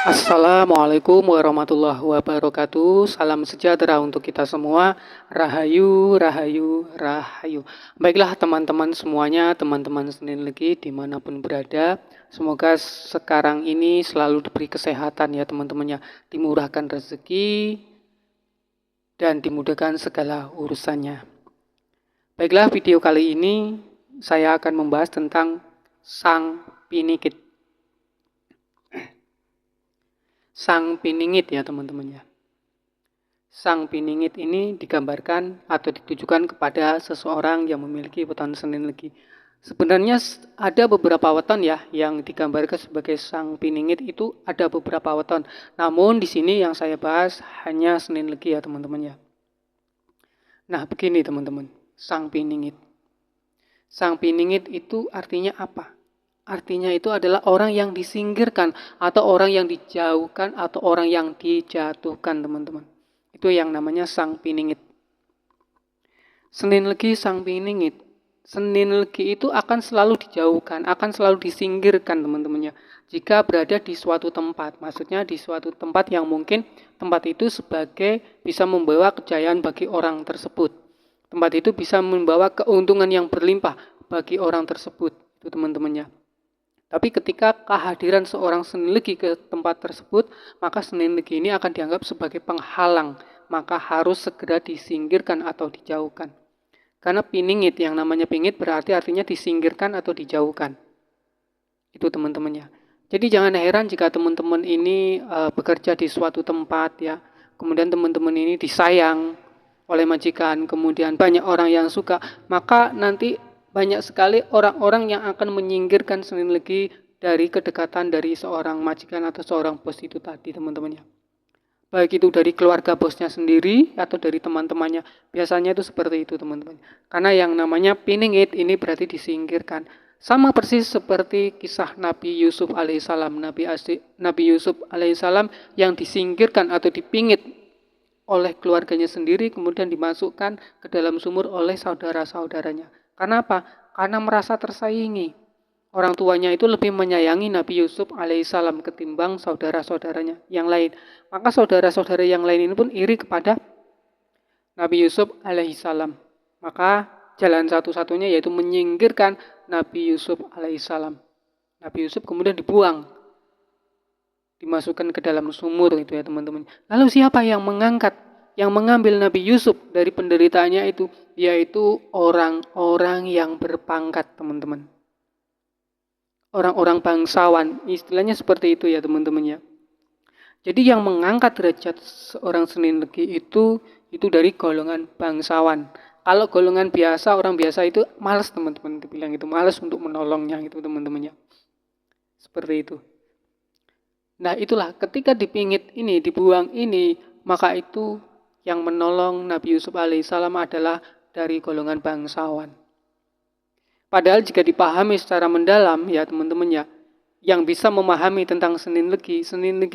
Assalamualaikum warahmatullahi wabarakatuh. Salam sejahtera untuk kita semua. Rahayu, rahayu, rahayu. Baiklah teman-teman semuanya, teman-teman Senin Legi dimanapun berada. Semoga sekarang ini selalu diberi kesehatan ya teman-temannya. Dimurahkan rezeki dan dimudahkan segala urusannya. Baiklah, video kali ini saya akan membahas tentang sang pinikit. Sang piningit ya teman-teman ya. Sang piningit ini digambarkan atau ditujukan kepada seseorang yang memiliki weton Senin Legi. Sebenarnya ada beberapa weton ya yang digambarkan sebagai sang piningit, itu ada beberapa weton. Namun di sini yang saya bahas hanya Senin Legi ya teman-teman ya. Nah begini teman-teman, sang piningit. Sang piningit itu artinya apa? Artinya itu adalah orang yang disingkirkan atau orang yang dijauhkan atau orang yang dijatuhkan teman-teman. Itu yang namanya sang piningit. Senin Legi sang piningit. Senin Legi itu akan selalu dijauhkan, akan selalu disingkirkan teman-temannya. Jika berada di suatu tempat, maksudnya di suatu tempat yang mungkin tempat itu sebagai bisa membawa kejayaan bagi orang tersebut. Tempat itu bisa membawa keuntungan yang berlimpah bagi orang tersebut, itu teman-temannya. Tapi ketika kehadiran seorang Senin Legi ke tempat tersebut, maka Senin Legi ini akan dianggap sebagai penghalang, maka harus segera disingkirkan atau dijauhkan. Karena piningit, yang namanya pingit berarti artinya disingkirkan atau dijauhkan. Itu teman-temannya. Jadi jangan heran jika teman-teman ini bekerja di suatu tempat ya, kemudian teman-teman ini disayang oleh majikan, kemudian banyak orang yang suka, maka nanti banyak sekali orang-orang yang akan menyingkirkan Senin Legi dari kedekatan dari seorang majikan atau seorang bos itu tadi teman-temannya. Baik itu dari keluarga bosnya sendiri atau dari teman-temannya. Biasanya itu seperti itu teman-teman. Karena yang namanya piningit ini berarti disingkirkan. Sama persis seperti kisah Nabi Yusuf alaihissalam. Nabi Yusuf alaihissalam yang disingkirkan atau dipingit oleh keluarganya sendiri, kemudian dimasukkan ke dalam sumur oleh saudara-saudaranya. Karena apa? Karena merasa tersaingi. Orang tuanya itu lebih menyayangi Nabi Yusuf alaihissalam ketimbang saudara-saudaranya yang lain. Maka saudara-saudara yang lain ini pun iri kepada Nabi Yusuf alaihissalam. Maka jalan satu-satunya yaitu menyingkirkan Nabi Yusuf alaihissalam. Nabi Yusuf kemudian dibuang, dimasukkan ke dalam sumur itu ya teman-teman. Lalu siapa yang mengambil Nabi Yusuf dari penderitaannya itu? Yaitu orang-orang yang berpangkat teman-teman. Orang-orang bangsawan, istilahnya seperti itu ya teman-teman ya. Jadi yang mengangkat derajat seorang Senin Legi itu dari golongan bangsawan. Kalau golongan biasa, orang biasa itu malas teman-teman, dibilang itu malas untuk menolongnya gitu teman-temannya. Seperti itu. Nah itulah ketika dipingit ini, dibuang ini, maka itu yang menolong Nabi Yusuf alaihissalam adalah dari golongan bangsawan. Padahal jika dipahami secara mendalam ya teman-teman ya, yang bisa memahami tentang Senin Legi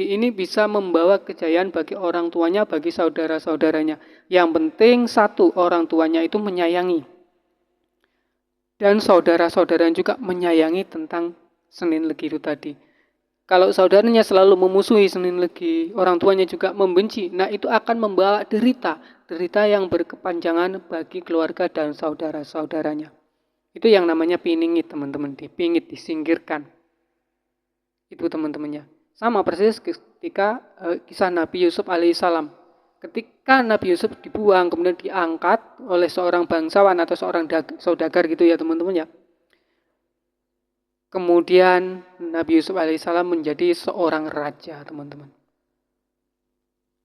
ini bisa membawa kejayaan bagi orang tuanya, bagi saudara-saudaranya. Yang penting satu, orang tuanya itu menyayangi. Dan saudara-saudaranya juga menyayangi tentang Senin Legi itu tadi. Kalau saudaranya selalu memusuhi Senin Legi, orang tuanya juga membenci, nah itu akan membawa derita yang berkepanjangan bagi keluarga dan saudara-saudaranya. Itu yang namanya piningit teman-teman, dipingit, disingkirkan. Itu teman-temannya. Sama persis ketika kisah Nabi Yusuf alaihissalam. Ketika Nabi Yusuf dibuang, kemudian diangkat oleh seorang bangsawan atau seorang saudagar gitu ya teman-teman ya. Kemudian Nabi Yusuf alaihissalam menjadi seorang raja, teman-teman.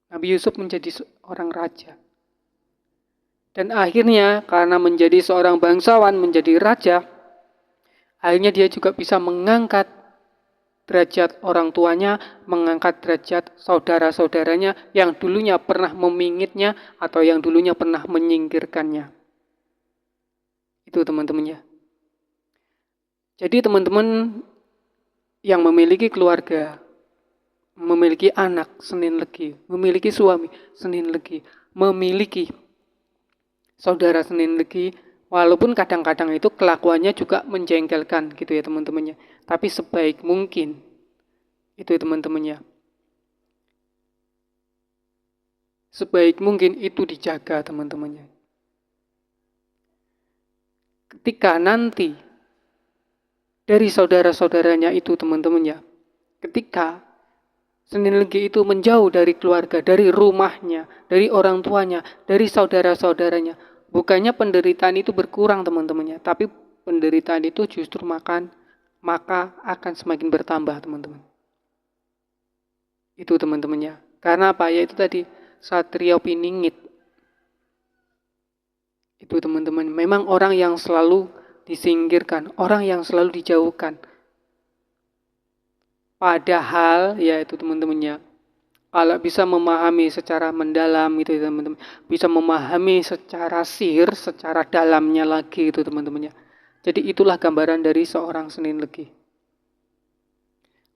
Nabi Yusuf menjadi seorang raja. Dan akhirnya karena menjadi seorang bangsawan, menjadi raja, akhirnya dia juga bisa mengangkat derajat orang tuanya, mengangkat derajat saudara-saudaranya yang dulunya pernah memingitnya atau yang dulunya pernah menyingkirkannya. Itu teman-temannya. Jadi teman-teman yang memiliki keluarga, memiliki anak Senin Legi, memiliki suami Senin Legi, memiliki saudara Senin Legi, walaupun kadang-kadang itu kelakuannya juga menjengkelkan gitu ya teman-temannya. Tapi sebaik mungkin itu teman-temannya. sebaik mungkin itu dijaga teman-temannya. Ketika nanti dari saudara-saudaranya itu teman-temannya, ketika Senin Legi itu menjauh dari keluarga, dari rumahnya, dari orang tuanya, dari saudara-saudaranya, bukannya penderitaan itu berkurang teman-temannya, tapi penderitaan itu justru maka akan semakin bertambah teman-teman. Itu teman-temannya. Karena apa? Ya itu tadi Satrio Piningit. Itu teman-teman. Memang orang yang selalu disingkirkan, orang yang selalu dijauhkan. Padahal ya itu teman-temannya, kalau bisa memahami secara mendalam itu teman-teman, bisa memahami secara sihir, secara dalamnya lagi itu teman-temannya. Jadi itulah gambaran dari seorang Senin Legi.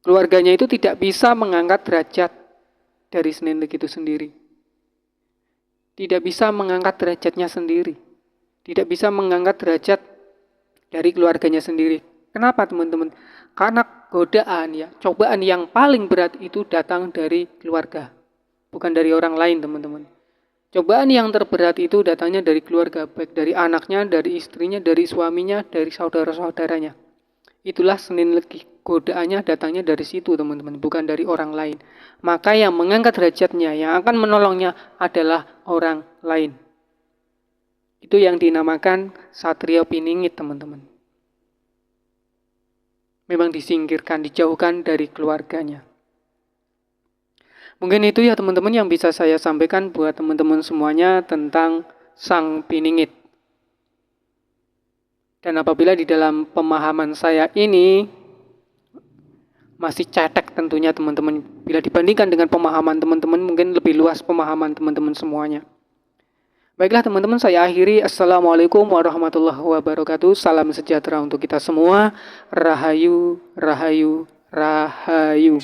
Keluarganya itu tidak bisa mengangkat derajat dari Senin Legi itu sendiri. Tidak bisa mengangkat derajatnya sendiri. Tidak bisa mengangkat derajat dari keluarganya sendiri. Kenapa teman-teman? Karena godaan ya, cobaan yang paling berat itu datang dari keluarga, bukan dari orang lain teman-teman. Cobaan yang terberat itu datangnya dari keluarga, baik dari anaknya, dari istrinya, dari suaminya, dari saudara-saudaranya. Itulah Senin Legi, godaannya datangnya dari situ teman-teman, bukan dari orang lain. Maka yang mengangkat derajatnya, yang akan menolongnya adalah orang lain. Itu yang dinamakan Satrio Piningit teman-teman. Memang disingkirkan, dijauhkan dari keluarganya. Mungkin itu ya teman-teman yang bisa saya sampaikan buat teman-teman semuanya tentang Sang Piningit. Dan apabila di dalam pemahaman saya ini masih cetek tentunya teman-teman, bila dibandingkan dengan pemahaman teman-teman mungkin lebih luas pemahaman teman-teman semuanya. Baiklah teman-teman, saya akhiri. Assalamualaikum warahmatullahi wabarakatuh. Salam sejahtera untuk kita semua. Rahayu, rahayu, rahayu.